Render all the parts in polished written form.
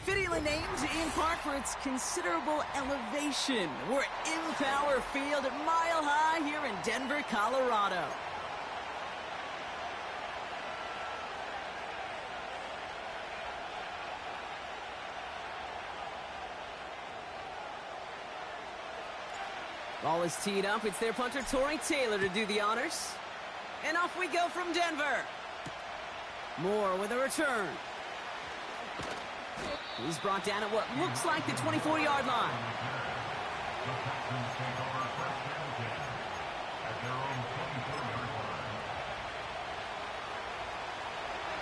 Fittingly named in part for its considerable elevation. We're at Empower Field at Mile High here in Denver, Colorado. Ball is teed up. It's their punter, Torrey Taylor, to do the honors. And off we go from Denver. Moore with a return. He's brought down at what looks like the 24-yard line.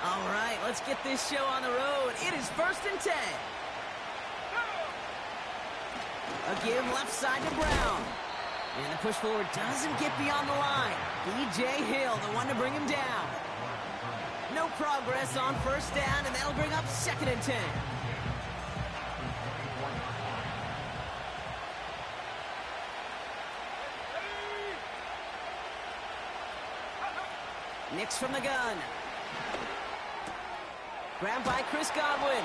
All right, let's get this show on the road. It is 1st and 10. A give left side to Brown. And the push forward doesn't get beyond the line. B.J. Hill, the one to bring him down. No progress on 1st down, and that'll bring up 2nd and 10. Nix from the gun. Grabbed by Chris Godwin.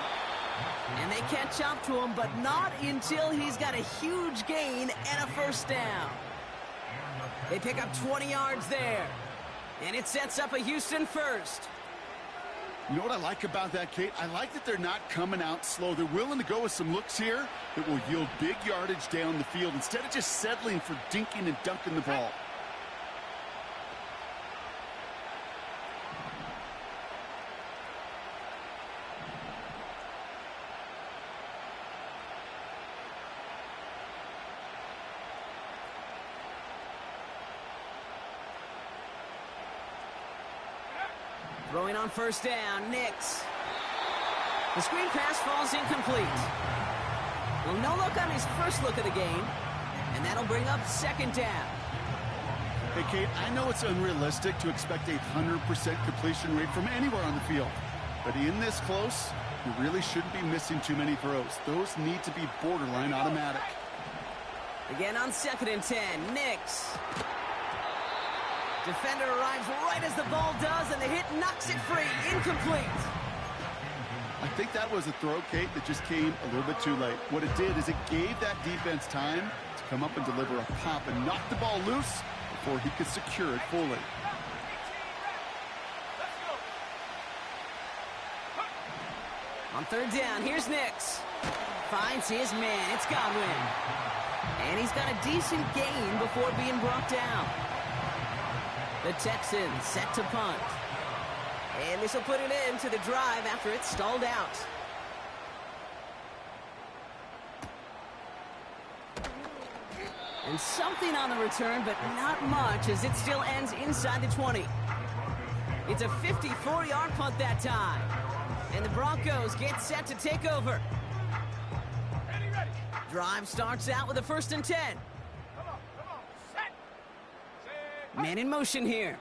And they catch up to him, but not until he's got a huge gain and a 1st down. They pick up 20 yards there. And it sets up a Houston 1st. You know what I like about that, Kate? I like that they're not coming out slow. They're willing to go with some looks here that will yield big yardage down the field instead of just settling for dinking and dunking the ball. Throwing on 1st down, Nix. The screen pass falls incomplete. Well, no look on his first look of the game, and that'll bring up 2nd down. Hey, Kate, I know it's unrealistic to expect a 100% completion rate from anywhere on the field, but in this close, you really shouldn't be missing too many throws. Those need to be borderline automatic. Again on 2nd and 10, Nix. Defender arrives right as the ball does, and the hit knocks it free. Incomplete. I think that was a throw, Kate, that just came a little bit too late. What it did is it gave that defense time to come up and deliver a pop and knock the ball loose before he could secure it fully. On 3rd down, here's Nix. Finds his man. It's Godwin. And he's got a decent gain before being brought down. The Texans set to punt. And this will put an end to the drive after it's stalled out. And something on the return, but not much, as it still ends inside the 20. It's a 54-yard punt that time. And the Broncos get set to take over. Drive starts out with a 1st and 10. Man in motion here.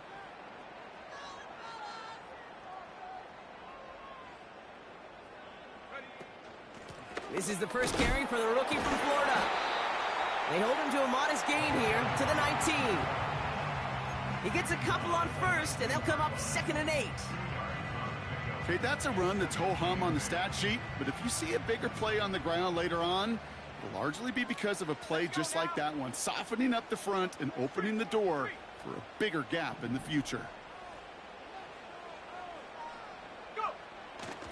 This is the first carry for the rookie from Florida. They hold him to a modest gain here to the 19. He gets a couple on 1st, and they'll come up 2nd and 8. Okay, that's a run that's ho-hum on the stat sheet, but if you see a bigger play on the ground later on, it'll largely be because of a play just like that one, softening up the front and opening the door for a bigger gap in the future.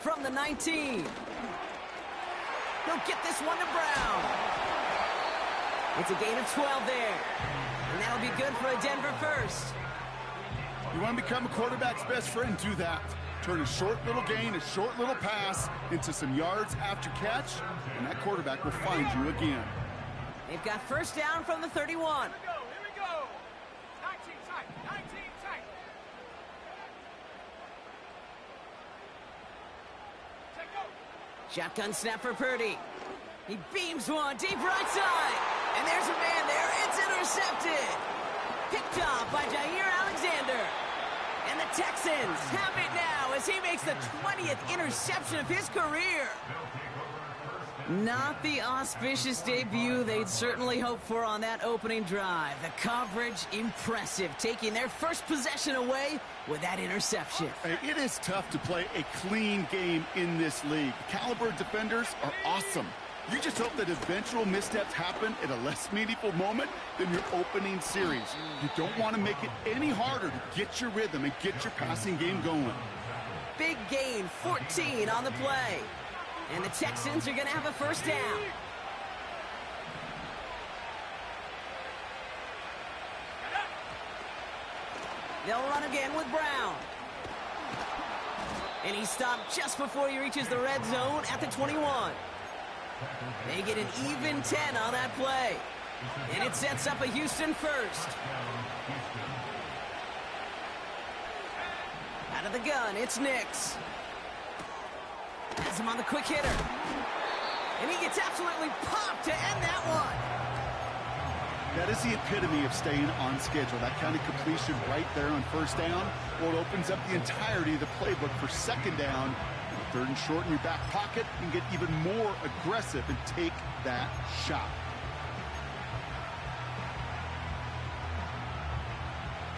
From the 19. He'll get this one to Brown. It's a gain of 12 there. And that'll be good for a Denver 1st. You want to become a quarterback's best friend, do that. Turn a short little gain, a short little pass into some yards after catch, and that quarterback will find you again. They've got 1st down from the 31. Shotgun snap for Purdy. He beams one deep right side. And there's a man there. It's intercepted. Picked off by Jair Alexander. And the Texans have it now as he makes the 20th interception of his career. Not the auspicious debut they'd certainly hoped for on that opening drive. The coverage, impressive, taking their first possession away with that interception. Hey, it is tough to play a clean game in this league. The caliber of defenders are awesome. You just hope that eventual missteps happen at a less meaningful moment than your opening series. You don't want to make it any harder to get your rhythm and get your passing game going. Big gain, 14 on the play. And the Texans are going to have a first down. They'll run again with Brown. And he stopped just before he reaches the red zone at the 21. They get an even 10 on that play. And it sets up a Houston first. Out of the gun, it's Nix. Has him on the quick hitter. And he gets absolutely popped to end that one. That is the epitome of staying on schedule. That kind of completion right there on first down. Well, it opens up the entirety of the playbook for second down. Third and short in your back pocket, and get even more aggressive and take that shot.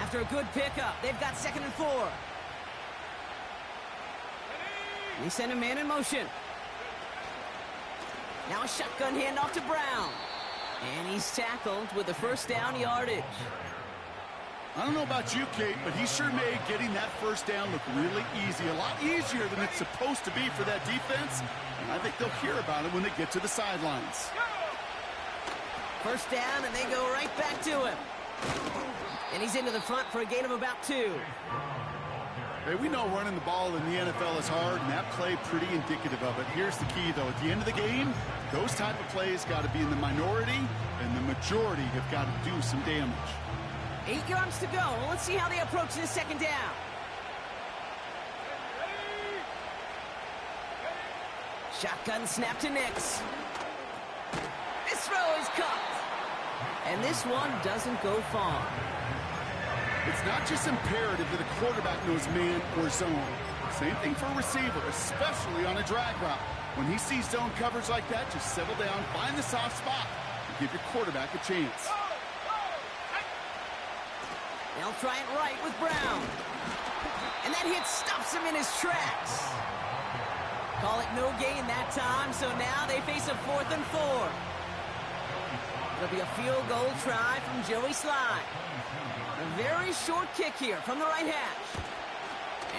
After a good pickup, they've got 2nd and 4. They send a man in motion. Now a shotgun handoff to Brown. And he's tackled with the first down yardage. I don't know about you, Kate, but he sure made getting that first down look really easy. A lot easier than it's supposed to be for that defense. And I think they'll hear about it when they get to the sidelines. First down, and they go right back to him. And he's into the front for a gain of about 2. Hey, we know running the ball in the NFL is hard, and that play pretty indicative of it. Here's the key, though. At the end of the game, those type of plays got to be in the minority, and the majority have got to do some damage. 8 yards to go. Let's see how they approach this second down. Shotgun snap to Nix. This throw is caught. And this one doesn't go far. It's not just imperative that a quarterback knows man or zone. Same thing for a receiver, especially on a drag route. When he sees zone coverage like that, just settle down, find the soft spot, and give your quarterback a chance. They'll try it right with Brown. And that hit stops him in his tracks. Call it no gain that time, so now they face a 4th and 4. It'll be a field goal try from Joey Slye. A very short kick here from the right hash.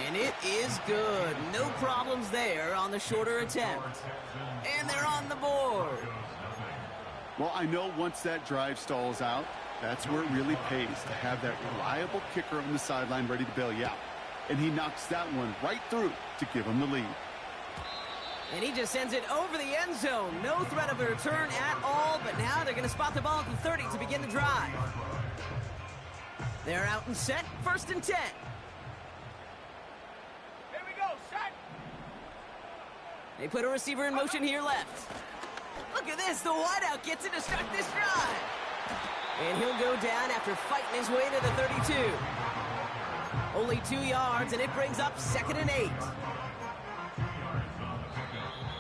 And it is good. No problems there on the shorter attempt. And they're on the board. Well, I know once that drive stalls out, that's where it really pays to have that reliable kicker on the sideline ready to bail you out. And he knocks that one right through to give him the lead. And he just sends it over the end zone. No threat of a return at all, but now they're going to spot the ball at the 30 to begin the drive. They're out and set, 1st and 10. Here we go, set. They put a receiver in motion here left. Look at this, the wideout gets it to start this drive. And he'll go down after fighting his way to the 32. Only 2 yards, and it brings up 2nd and 8.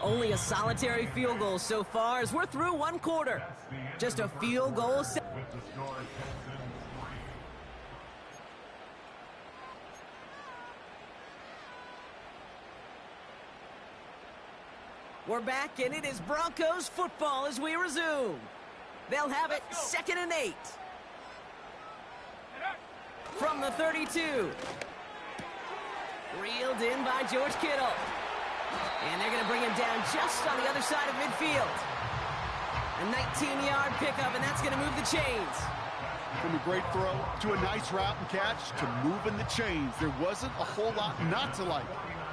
Only a solitary field goal so far as we're through 1 quarter. Just a field goal. We're back, and it is Broncos football as we resume. They'll have it 2nd and 8. From the 32. Reeled in by George Kittle. And they're going to bring him down just on the other side of midfield. A 19-yard pickup, and that's going to move the chains. From a great throw to a nice route and catch to moving the chains. There wasn't a whole lot not to like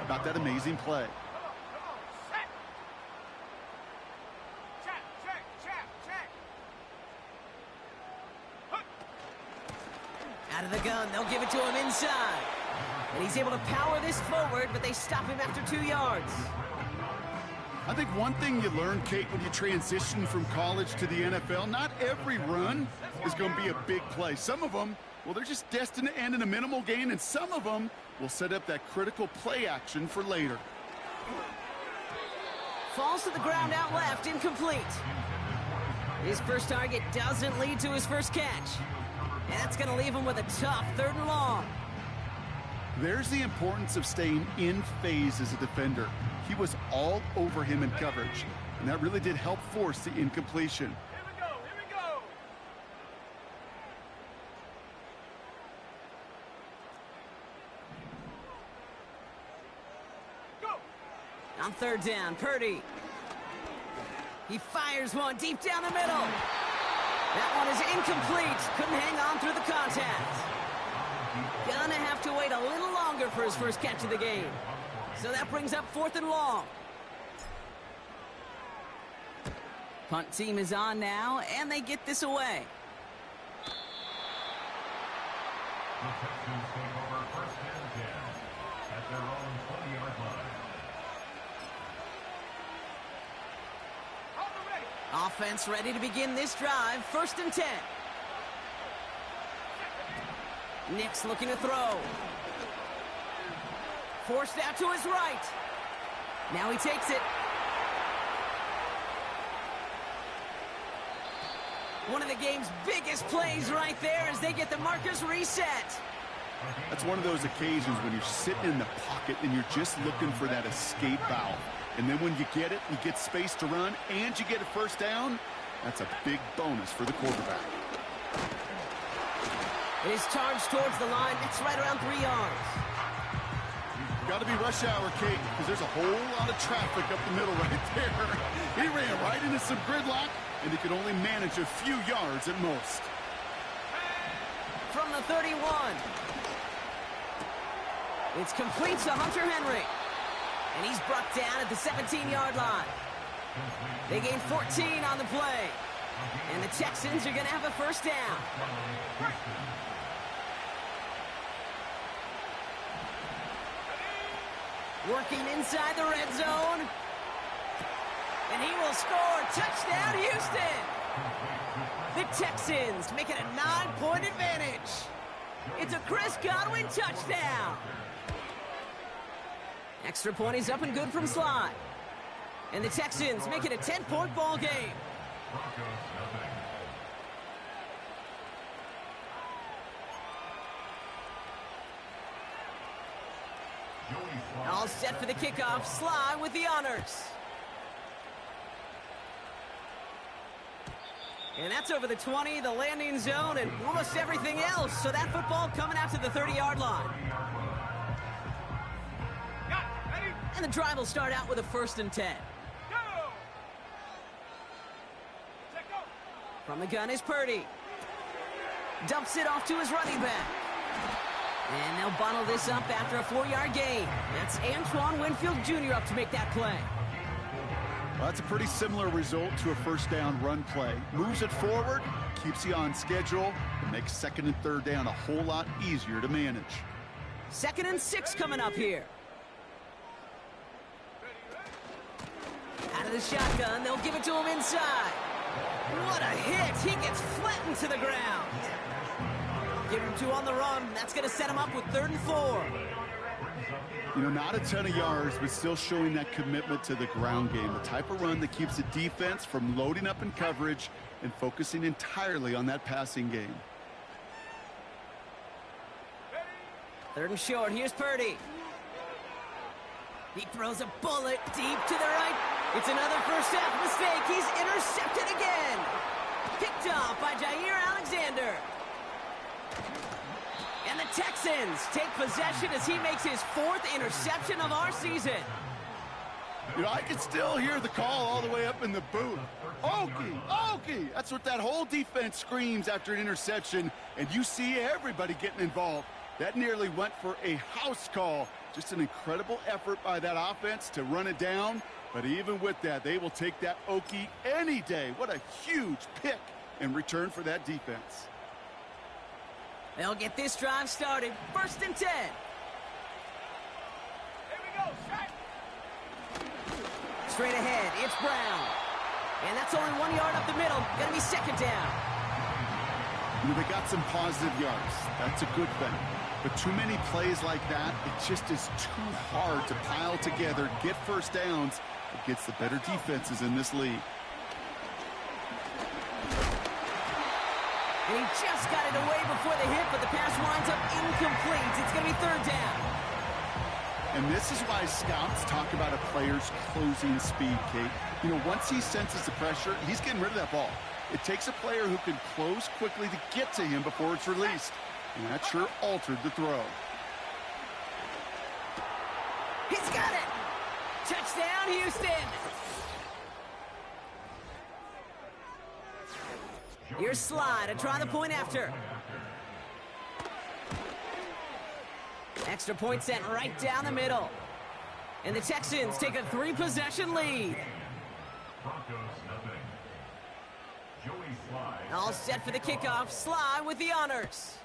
about that amazing play. Out of the gun, they'll give it to him inside. And he's able to power this forward, but they stop him after 2 yards. I think one thing you learn, Kate, when you transition from college to the NFL, not every run is going to be a big play. Some of them, well, they're just destined to end in a minimal gain, and some of them will set up that critical play action for later. falls to the ground out left, incomplete. His first target doesn't lead to his first catch. And that's going to leave him with a tough 3rd and long. There's the importance of staying in phase as a defender. He was all over him in coverage, and that really did help force the incompletion. Here we go. Go. On 3rd down, Purdy. He fires one deep down the middle. That one is incomplete. Couldn't hang on through the contact. Gonna have to wait a little longer for his first catch of the game. So that brings up 4th and long. Punt team is on now, and they get this away. The Texans take over 1st and 10 at their own 20-yard line. Offense ready to begin this drive. 1st and 10. Nick's looking to throw. Forced out to his right. Now he takes it. One of the game's biggest plays right there as they get the markers reset. That's one of those occasions when you're sitting in the pocket and you're just looking for that escape valve. And then when you get it, you get space to run, and you get a 1st down, that's a big bonus for the quarterback. It is charged towards the line. It's right around 3 yards. Got to be rush hour, Kate, because there's a whole lot of traffic up the middle right there. He ran right into some gridlock, and he could only manage a few yards at most. From the 31. It's complete to Hunter Henry. And he's brought down at the 17-yard line. They gain 14 on the play. And the Texans are going to have a 1st down. Working inside the red zone. And he will score. Touchdown, Houston. The Texans make it a 9-point advantage. It's a Chris Godwin touchdown. Extra point is up and good from Sly. And the Texans make it a 10-point ball game. All set for the kickoff. Sly with the honors. And that's over the 20, the landing zone, and almost everything else. So that football coming out to the 30-yard line. And the drive will start out with a 1st and 10. From the gun is Purdy. Dumps it off to his running back. And they'll bundle this up after a 4-yard gain. That's Antoine Winfield Jr. up to make that play. Well, that's a pretty similar result to a 1st down run play. Moves it forward, keeps you on schedule, and makes 2nd and 3rd down a whole lot easier to manage. 2nd and 6 coming up here. Out of the shotgun, they'll give it to him inside. What a hit! He gets flattened to the ground. Give him 2 on the run. That's going to set him up with 3rd and 4. You know, not a ton of yards, but still showing that commitment to the ground game. The type of run that keeps the defense from loading up in coverage and focusing entirely on that passing game. 3rd and short. Here's Purdy. He throws a bullet deep to the right. It's another first half mistake. He's intercepted again. Picked off by Jair Alexander. And the Texans take possession as he makes his 4th interception of our season. You know, I can still hear the call all the way up in the booth. Okie, Okie! That's what that whole defense screams after an interception, and you see everybody getting involved. That nearly went for a house call. Just an incredible effort by that offense to run it down. But even with that, they will take that Okie any day. What a huge pick in return for that defense. They'll get this drive started. 1st and 10. Here we go, set. Straight ahead, it's Brown. And that's only 1 yard up the middle. Gonna be 2nd down. You know, they got some positive yards. That's a good thing. But too many plays like that, it just is too hard to pile together, get 1st downs, It gets the better defenses in this league. And he just got it away before the hit, but the pass winds up incomplete. It's going to be third down. And this is why scouts talk about a player's closing speed, Kate. You know, once he senses the pressure, he's getting rid of that ball. It takes a player who can close quickly to get to him before it's released. And that sure altered the throw. He's got it! Touchdown, Houston! Here's Sly to try the point after. Extra point sent right down the middle. And the Texans take a 3-possession lead. All set for the kickoff. Sly with the honors.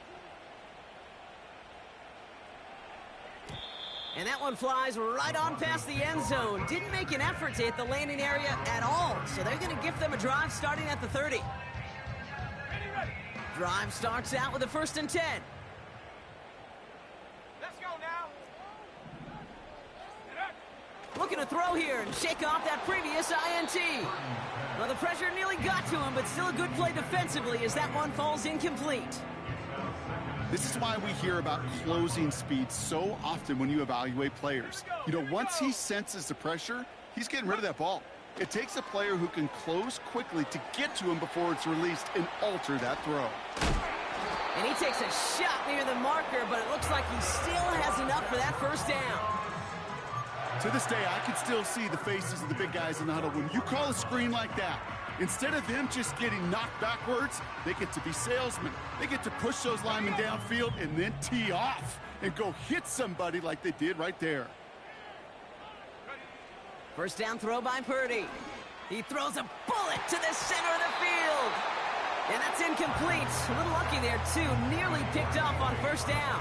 And that one flies right on past the end zone. Didn't make an effort to hit the landing area at all. So they're going to gift them a drive starting at the 30. Drive starts out with a 1st and 10. Let's go now. Looking to throw here and shake off that previous INT. Well, the pressure nearly got to him, but still a good play defensively as that one falls incomplete. This is why we hear about closing speed so often when you evaluate players. You know, once he senses the pressure, he's getting rid of that ball. It takes a player who can close quickly to get to him before it's released and alter that throw. And he takes a shot near the marker, but it looks like he still has enough for that 1st down. To this day, I can still see the faces of the big guys in the huddle. When you call a screen like that, instead of them just getting knocked backwards, they get to be salesmen. They get to push those linemen downfield and then tee off and go hit somebody like they did right there. 1st down throw by Purdy. He throws a bullet to the center of the field. And that's incomplete. A little lucky there, too. Nearly picked off on 1st down.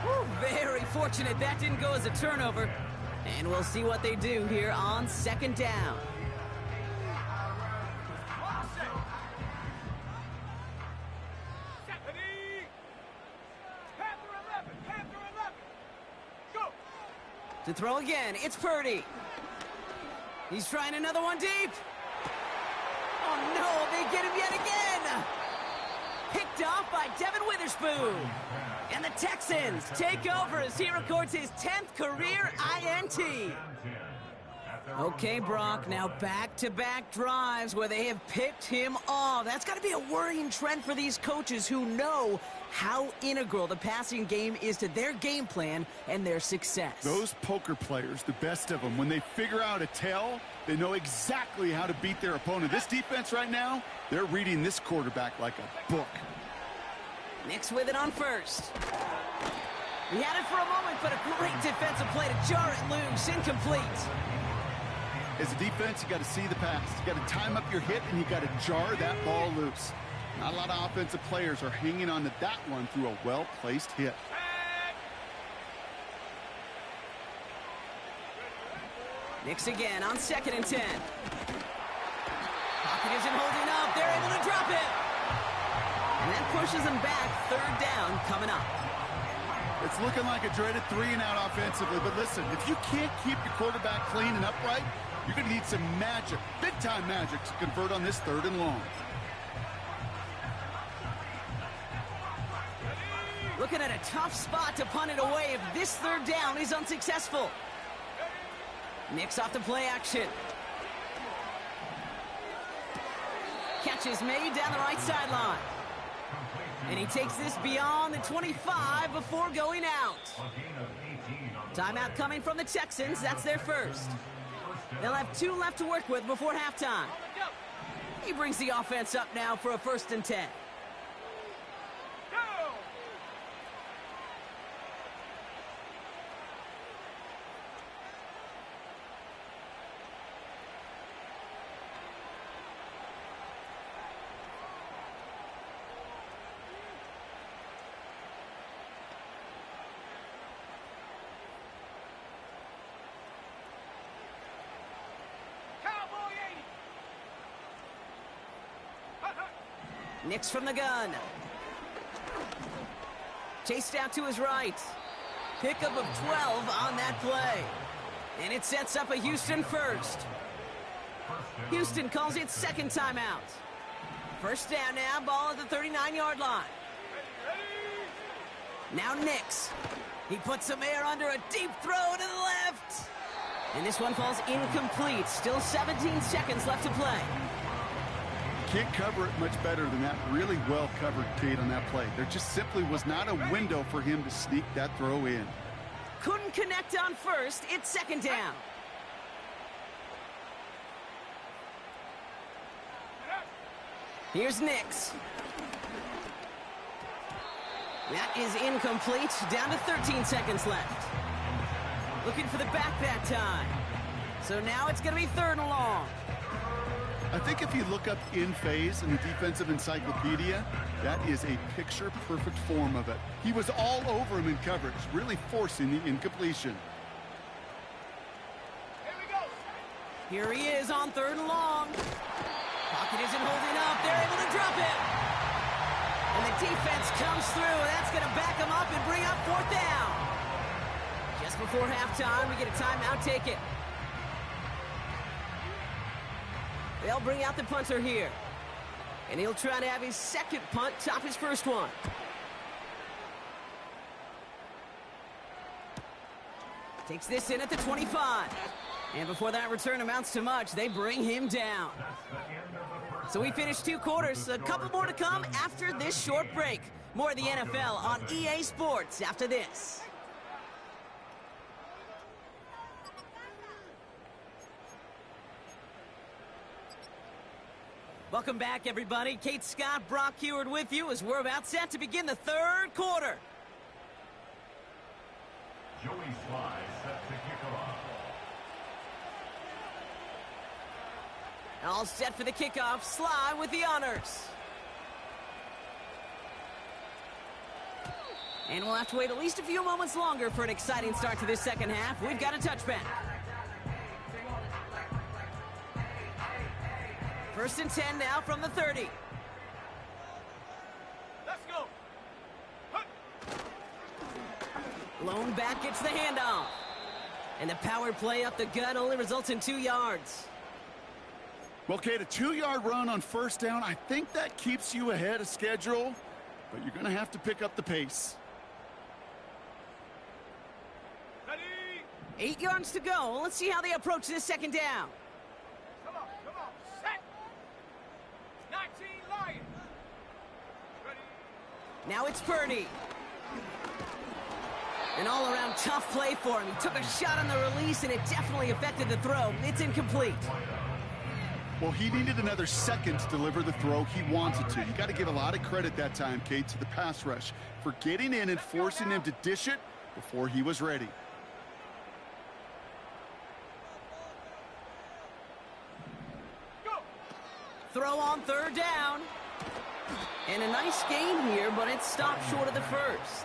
Whew, very fortunate that didn't go as a turnover. And we'll see what they do here on 2nd down. To throw again, it's Purdy. He's trying another one deep. Oh, no, they get him yet again. Picked off by Devin Witherspoon. And the Texans take over as he records his 10th career INT. Okay, Brock, now back-to-back drives where they have picked him off. That's got to be a worrying trend for these coaches who know how integral the passing game is to their game plan and their success. Those poker players, the best of them, when they figure out a tell, they know exactly how to beat their opponent. This defense right now, they're reading this quarterback like a book. Nix with it on 1st. He had it for a moment, but a great defensive play to jar it loose. Incomplete. As a defense, you got to see the pass. You got to time up your hit, and you got to jar that ball loose. Not a lot of offensive players are hanging on to that one through a well-placed hit. Nix again on 2nd and 10. Pocket isn't holding up. They're able to drop it. And that pushes them back. 3rd down coming up. It's looking like a dreaded 3-and-out offensively, but listen, if you can't keep your quarterback clean and upright, you're going to need some magic, big-time magic, to convert on this 3rd and long. Looking at a tough spot to punt it away if this 3rd down is unsuccessful. Nix off the play action. Catch is made down the right sideline. And he takes this beyond the 25 before going out. Timeout coming from the Texans. That's their 1st. They'll have 2 left to work with before halftime. He brings the offense up now for a 1st and 10. Nix from the gun. Chased out to his right. Pickup of 12 on that play. And it sets up a Houston first. Houston calls it second timeout. First down now, ball at the 39-yard line. Now Nix. He puts some air under a deep throw to the left. And this one falls incomplete. Still 17 seconds left to play. Can't cover it much better than that. Really well covered, Kate, on that play. There just simply was not a window for him to sneak that throw in. Couldn't connect on first. It's second down. Here's Nix. That is incomplete. Down to 13 seconds left. Looking for the back that time. So now it's going to be third and long. I think if you look up in phase in the defensive encyclopedia, that is a picture-perfect form of it. He was all over him in coverage, really forcing the incompletion. Here he is on third and long. Pocket isn't holding up. They're able to drop it. And the defense comes through. That's going to back him up and bring up fourth down. Just before halftime, we get a timeout. Take it. They'll bring out the punter here. And he'll try to have his second punt top his first one. Takes this in at the 25. And before that return amounts to much, they bring him down. So we finished 2 quarters. A couple more to come after this short break. More of the NFL on EA Sports after this. Welcome back, everybody. Kate Scott, Brock Heward with you as we're about set to begin the third quarter. Joey Sly set to kick off. All set for the kickoff. Sly with the honors. And we'll have to wait at least a few moments longer for an exciting start to this second half. We've got a touchback. First and 10 now from the 30. Let's go. Lone back gets the handoff. And the power play up the gut only results in 2 yards. Well, Kate, a 2-yard run on first down, I think that keeps you ahead of schedule, but you're going to have to pick up the pace. Ready? 8 yards to go. Let's see how they approach this second down. Come on. Set. 19 Lions. Ready? Now it's Purdy. An all-around tough play for him. He took a shot on the release, and it definitely affected the throw. It's incomplete. Well, he needed another second to deliver the throw he wanted to. You got to give a lot of credit that time, Kate, to the pass rush for getting in and forcing him to dish it before he was ready. Go. Throw on third down. And a nice gain here, but it's stopped short of the first.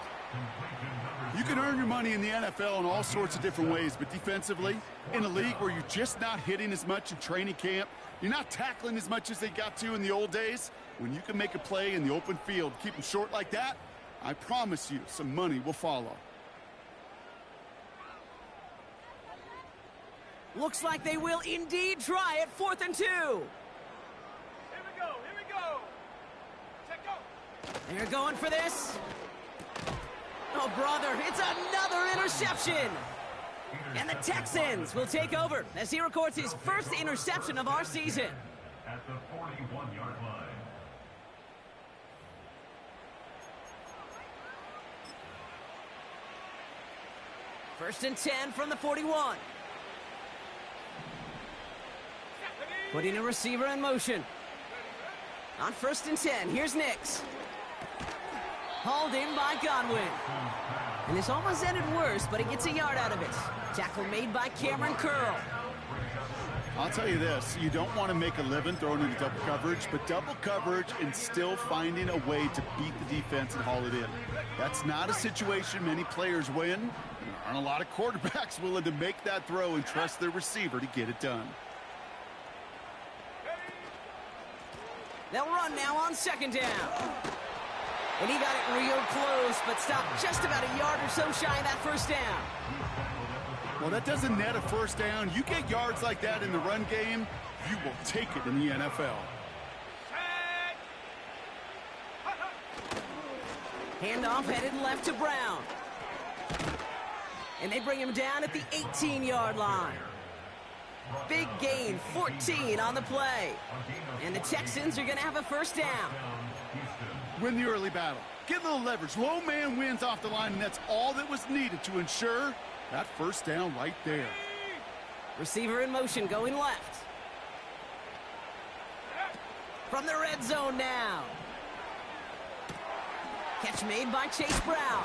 You can earn your money in the NFL in all sorts of different ways, but defensively, in a league where you're just not hitting as much in training camp, you're not tackling as much as they got to in the old days, when you can make a play in the open field, keep them short like that, I promise you some money will follow. Looks like they will indeed try it. 4th and 2. Here we go. Check go. They're going for this. Oh, brother, it's another interception. And the Texans will take over as he records his first interception of our season. At the 41-yard line. First and 10 from the 41. Putting a receiver in motion. On first and 10, here's Nix. Hauled in by Godwin. And this almost ended worse, but he gets a yard out of it. Tackle made by Cameron Curl. I'll tell you this, you don't want to make a living throwing into double coverage, but double coverage and still finding a way to beat the defense and haul it in. That's not a situation many players win, and there aren't a lot of quarterbacks willing to make that throw and trust their receiver to get it done. They'll run now on second down. And he got it real close, but stopped just about a yard or so shy of that first down. Well, Well, that doesn't net a first down. You get yards like that in the run game, you will take it in the NFL. Handoff headed left to Brown. And they bring him down at the 18-yard line. Big gain, 14 on the play. And the Texans are going to have a first down. Win the early battle. Get a little leverage. Low man wins off the line, and that's all that was needed to ensure that first down right there. Receiver in motion, going left. From the red zone now. Catch made by Chase Brown.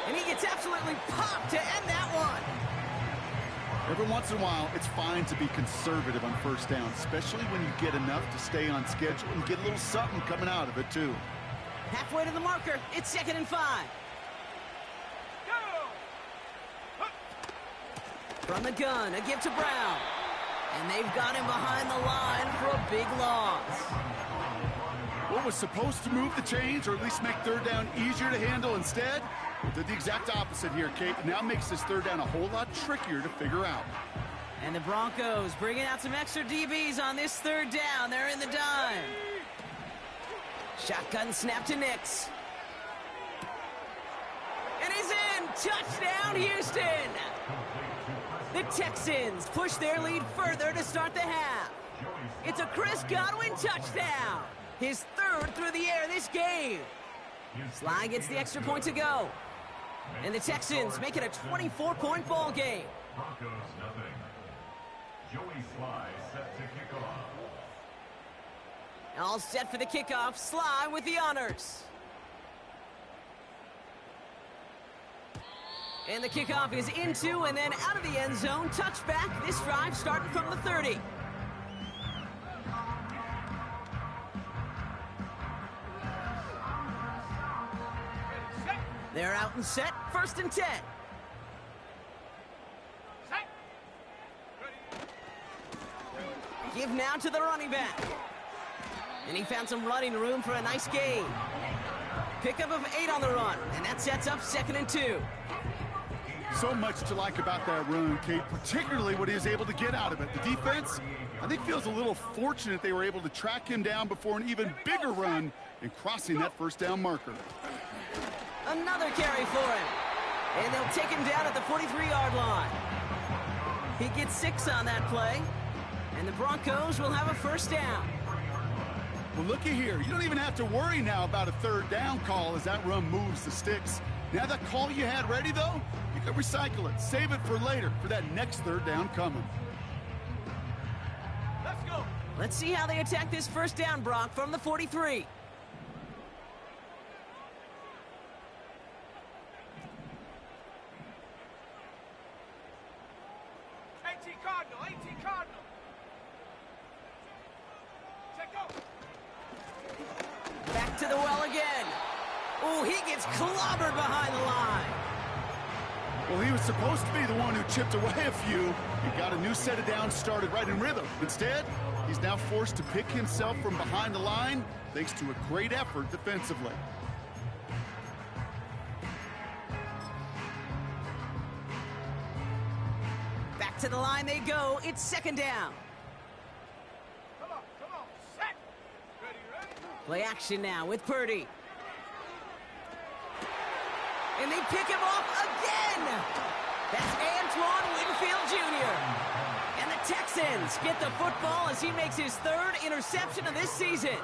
And he gets absolutely popped to end that one. Every once in a while, it's fine to be conservative on first down, especially when you get enough to stay on schedule and get a little something coming out of it, too. Halfway to the marker, it's 2nd and 5. From the gun, a give to Brown. And they've got him behind the line for a big loss. What was supposed to move the chains, or at least make third down easier to handle instead, did the exact opposite here, Kate. Now makes this third down a whole lot trickier to figure out. And the Broncos bringing out some extra DBs on this third down. They're in the dime. Shotgun snap to Nix. And he's in! Touchdown, Houston! The Texans push their lead further to start the half. It's a Chris Godwin touchdown. His 3rd through the air this game. Sly gets the extra point to go. And the Texans make it a 24-point ball game. Broncos nothing. Joey Sly set to kick off. All set for the kickoff. Sly with the honors. And the kickoff is into and then out of the end zone. Touchback. This drive starting from the 30. They're out and set. 1st and 10. Give now to the running back. And he found some running room for a nice gain. Pickup of 8 on the run. And that sets up 2nd and 2. So much to like about that run, Kate, particularly what he was able to get out of it. The defense, I think, feels a little fortunate they were able to track him down before an even bigger run in crossing that first down marker. Another carry for him. And they'll take him down at the 43-yard line. He gets 6 on that play. And the Broncos will have a first down. Well, looky here. You don't even have to worry now about a third down call as that run moves the sticks. Now that call you had ready, though, you can recycle it. Save it for later for that next third down coming. Let's go. Let's see how they attack this first down, Brock, from the 43. 18 Cardinal, 18 Cardinal. Check out. Back to the well again. Oh, he gets clobbered behind the line. Well, he was supposed to be the one who chipped away a few. He got a new set of downs started right in rhythm. Instead, he's now forced to pick himself from behind the line thanks to a great effort defensively. Back to the line they go. It's 2nd down. Come on, set. Ready. Play action now with Purdy. And they pick him off again. That's Antoine Winfield Jr. And the Texans get the football as he makes his 3rd interception of this season.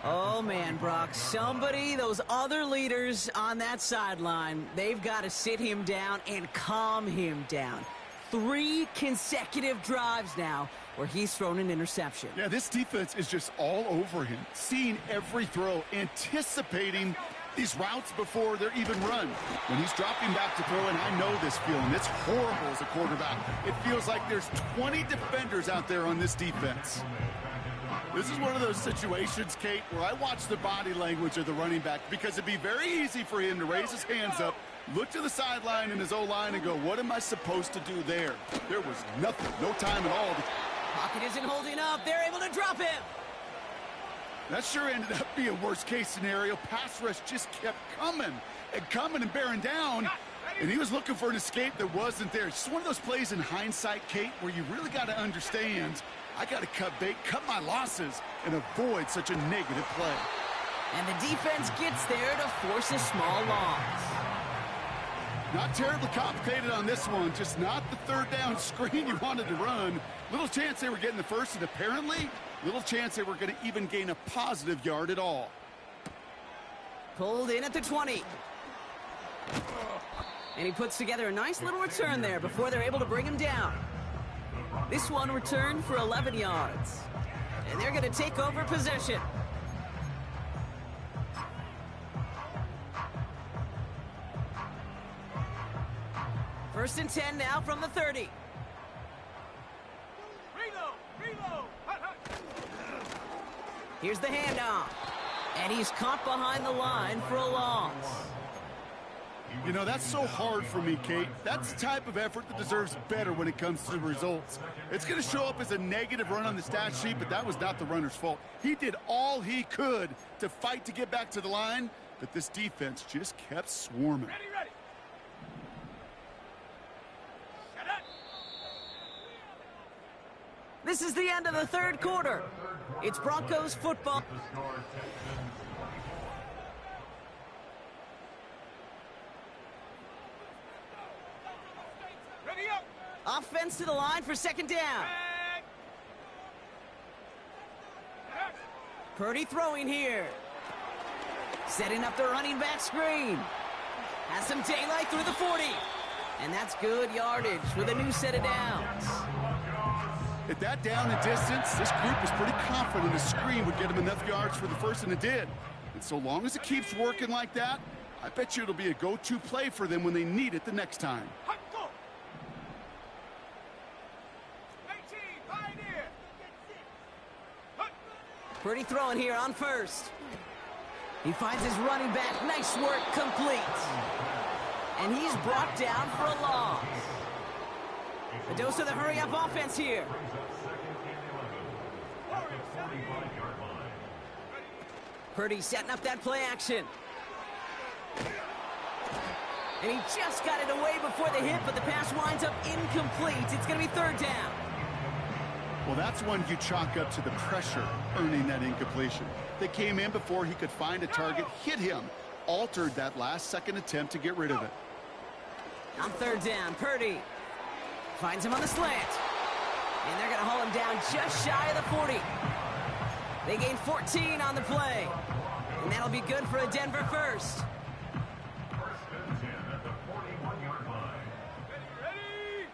Oh, man, Brock, those other leaders on that sideline, they've got to sit him down and calm him down. 3 consecutive drives now where he's thrown an interception. Yeah, this defense is just all over him, seeing every throw, anticipating these routes before they're even run. When he's dropping back to throw, and I know this feeling, it's horrible as a quarterback. It feels like there's 20 defenders out there on this defense. This is one of those situations, Kate, where I watch the body language of the running back because it'd be very easy for him to raise his hands up, look to the sideline in his O-line and go, what am I supposed to do there? There was nothing, no time at all. Pocket isn't holding up. They're able to drop him. That sure ended up being a worst-case scenario. Pass rush just kept coming and bearing down. And he was looking for an escape that wasn't there. It's just one of those plays in hindsight, Kate, where you really got to understand, I got to cut bait, cut my losses, and avoid such a negative play. And the defense gets there to force a small loss. Not terribly complicated on this one, just not the third down screen you wanted to run. Little chance they were getting the first, and apparently, little chance they were going to even gain a positive yard at all. Pulled in at the 20. And he puts together a nice little return there before they're able to bring him down. This one returned for 11 yards. And they're going to take over possession. First and 10 now from the 30. Reload! Here's the handoff. And he's caught behind the line for a loss. You know, that's so hard for me, Kate. That's the type of effort that deserves better when it comes to the results. It's going to show up as a negative run on the stat sheet, but that was not the runner's fault. He did all he could to fight to get back to the line, but this defense just kept swarming. Ready! Shut up! This is the end of the third quarter. It's Broncos football. The score, Texans. Ready up! Offense to the line for second down. And... Purdy throwing here. Setting up the running back screen. Has some daylight through the 40. And that's good yardage with a new set of downs. At that down and distance, this group was pretty confident the screen would get him enough yards for the first, and it did. And so long as it keeps working like that, I bet you it'll be a go-to play for them when they need it the next time. Hut, go! 18, Pioneer! Hut! Purdy throwing here on first. He finds his running back. Nice work, complete. And he's brought down for a loss. A dose of the hurry-up offense here. Purdy setting up that play action. And he just got it away before the hit, but the pass winds up incomplete. It's going to be third down. Well, that's one you chalk up to the pressure earning that incompletion. They came in before he could find a target, hit him, altered that last-second attempt to get rid of it. On third down, Purdy finds him on the slant. And they're going to haul him down just shy of the 40. They gain 14 on the play. And that'll be good for a Denver first. First and 10 at the 41-yard line. Ready!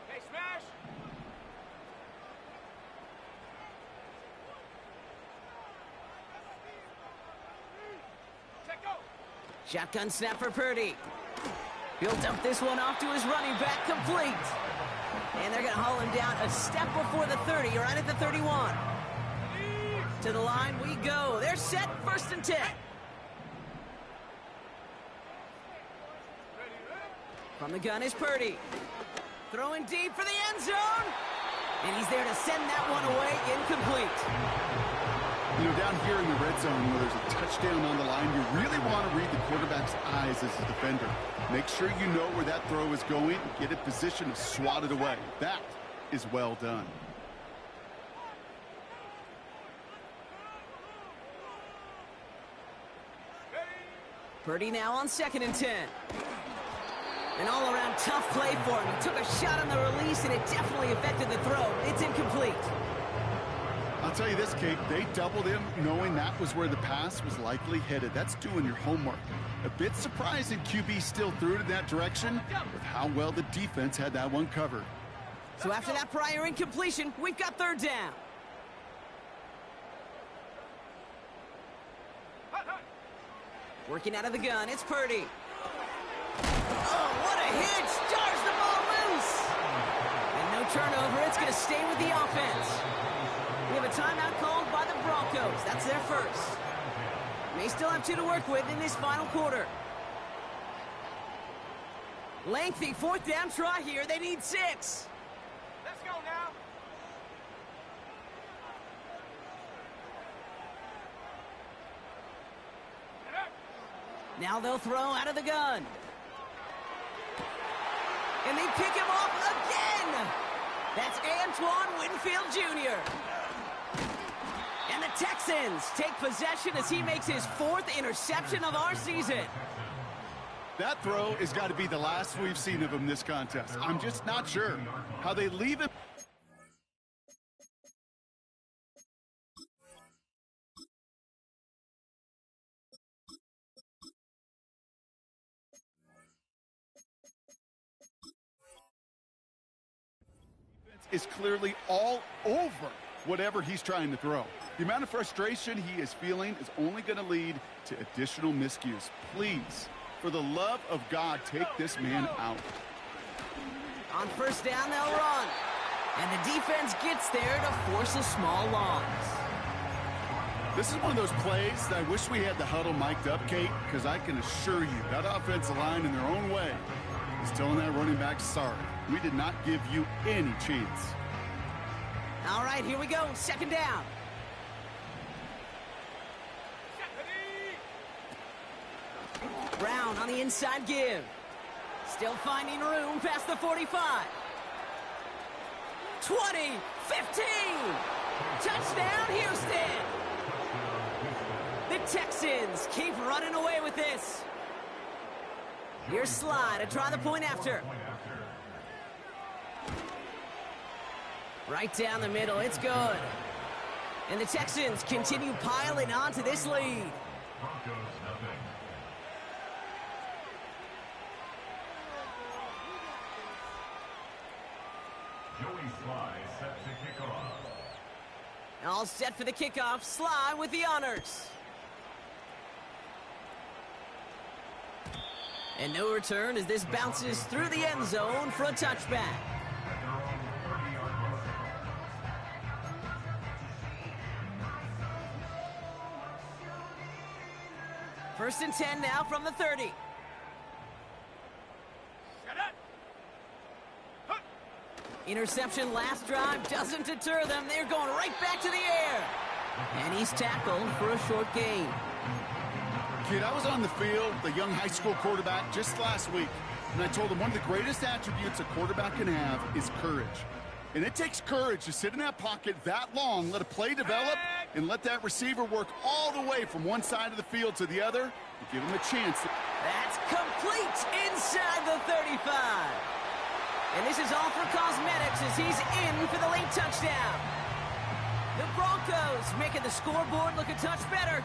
Hey, smash! Check go! Shotgun snap for Purdy. He'll dump this one off to his running back, complete. And they're going to haul him down a step before the 30, right at the 31. To the line we go. They're set, first and 10. From the gun is Purdy. Throwing deep for the end zone. And he's there to send that one away, incomplete. You know, down here in the red zone where there's a touchdown on the line, you really want to read the quarterback's eyes as a defender. Make sure you know where that throw is going and get in position to swat it away. That is well done. Purdy now on second and 10. An all-around tough play for him. He took a shot on the release, and it definitely affected the throw. It's incomplete. I'll tell you this, Kate, they doubled him knowing that was where the pass was likely headed. That's doing your homework. A bit surprising QB still threw it in that direction with how well the defense had that one covered. So after that prior incompletion, we've got third down. Working out of the gun, it's Purdy. Oh, what a hit! Jars the ball loose! And no turnover, it's going to stay with the offense. We have a timeout called by the Broncos. That's their first. May still have 2 to work with in this final quarter. Lengthy fourth down try here. They need 6. Let's go now! Now they'll throw out of the gun. And they pick him off again. That's Antoine Winfield Jr. And the Texans take possession as he makes his 4th interception of our season. That throw has got to be the last we've seen of him this contest. I'm just not sure how they leave him. Is clearly all over whatever he's trying to throw. The amount of frustration he is feeling is only going to lead to additional miscues. Please, for the love of God, take this man out. On first down, they'll run. And the defense gets there to force a small loss. This is one of those plays that I wish we had the huddle mic'd up, Kate, because I can assure you that offensive line in their own way is telling that running back, sorry, we did not give you any chance. All right, here we go. 2nd down. Brown on the inside give. Still finding room past the 45. 20, 15. Touchdown, Houston. The Texans keep running away with this. Here's Sly to try the point after. Right down the middle, it's good. And the Texans continue piling on to this lead. All set for the kickoff. Sly with the honors. And no return as this bounces through the end zone for a touchback. First and 10 now from the 30. Interception last drive doesn't deter them. They're going right back to the air. And he's tackled for a short gain. Kid, I was on the field, the young high school quarterback, just last week. And I told him one of the greatest attributes a quarterback can have is courage. And it takes courage to sit in that pocket that long, let a play develop, and let that receiver work all the way from one side of the field to the other and give him a chance. That's complete inside the 35. And this is all for cosmetics as he's in for the late touchdown. The Broncos making the scoreboard look a touch better.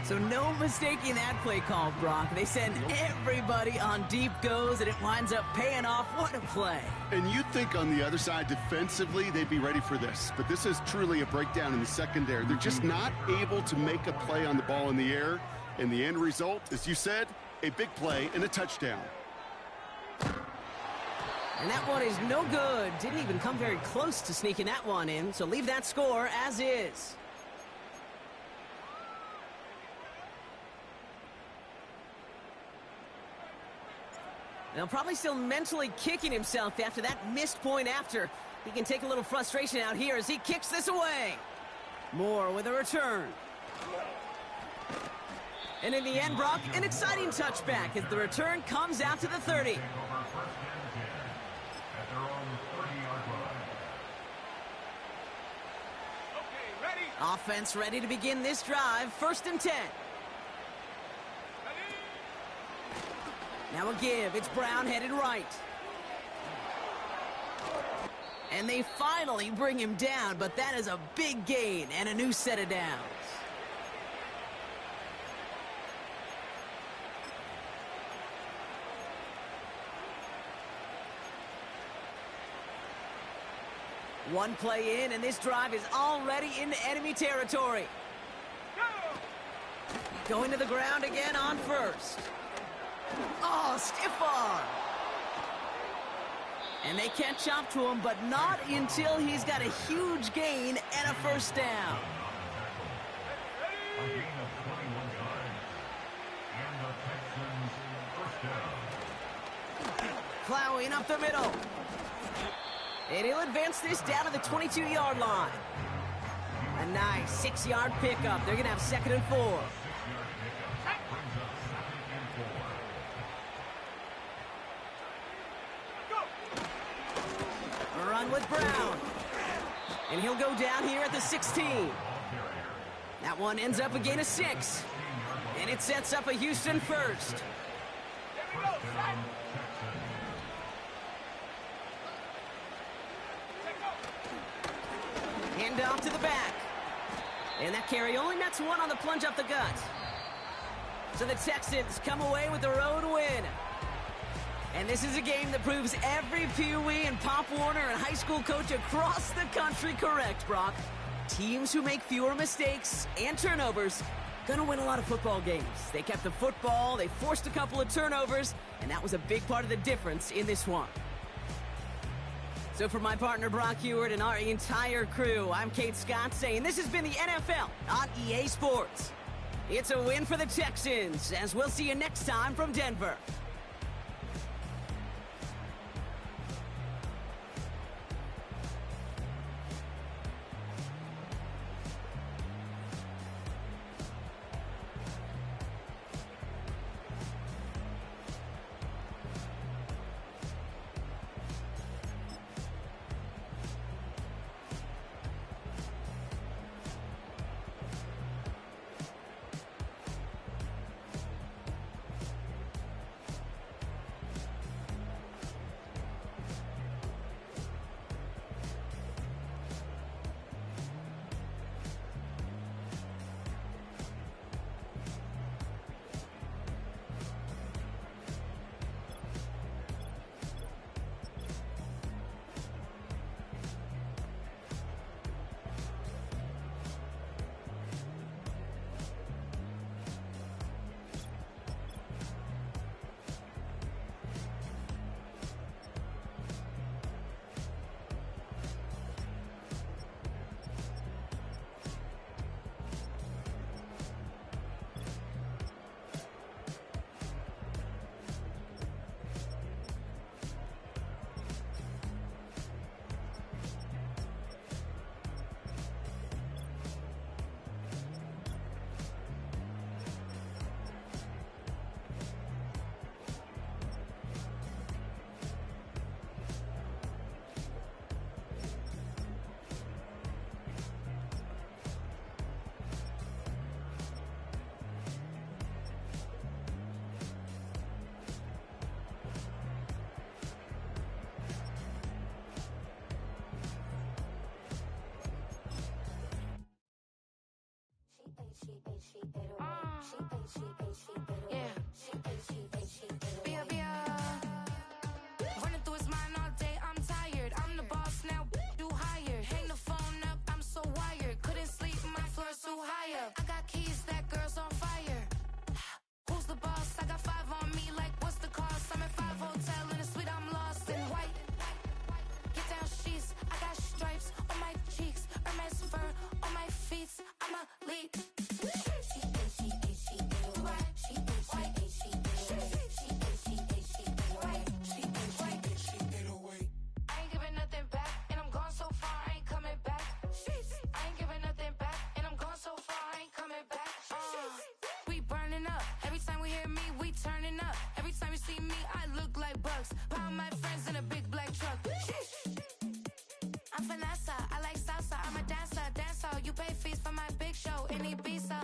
So no mistaking that play call, Brock. They send everybody on deep goes, and it winds up paying off. What a play. And you'd think on the other side, defensively, they'd be ready for this. But this is truly a breakdown in the secondary. They're just not able to make a play on the ball in the air. And the end result, as you said, a big play and a touchdown. And that one is no good. Didn't even come very close to sneaking that one in. So leave that score as is. Now, probably still mentally kicking himself after that missed point after. He can take a little frustration out here as he kicks this away. Moore with a return. And in the end, Brock, an exciting touchback as the return comes out to the 30. Offense ready to begin this drive. First and 10. Now a give. It's Brown headed right. And they finally bring him down, but that is a big gain and a new set of downs. One play in, and this drive is already into enemy territory. Going to the ground again on first. Oh, stiff arm. And they catch up to him, but not until he's got a huge gain and a first down. Plowing up the middle. And he'll advance this down to the 22-yard line. A nice 6-yard pickup. They're going to have 2nd and 4. with Brown. And he'll go down here at the 16. That one ends up a gain of 6. And it sets up a Houston first. Hand off to the back. And that carry only nets 1 on the plunge up the gut. So the Texans come away with the road win. And this is a game that proves every Pee Wee and Pop Warner and high school coach across the country correct, Brock. Teams who make fewer mistakes and turnovers gonna win a lot of football games. They kept the football, they forced a couple of turnovers, and that was a big part of the difference in this one. So for my partner Brock Heward and our entire crew, I'm Kate Scott saying this has been the NFL on EA Sports. It's a win for the Texans, as we'll see you next time from Denver. Running through his mind all day, I'm tired. I'm the boss now, you hired. Hang the phone up, I'm so wired. Couldn't sleep, my floor's too high up. I got keys, that girl's on fire. Who's the boss? I got 5 on me, like what's the cost? I'm at 5 hotel in a suite, I'm lost in white. Get down sheets, I got stripes on my cheeks. Hermes fur on my feet, I'm a lead. Pound my friends in a big black truck. I'm Vanessa, I like salsa, I'm a dancer, you pay fees for my big show in Ibiza.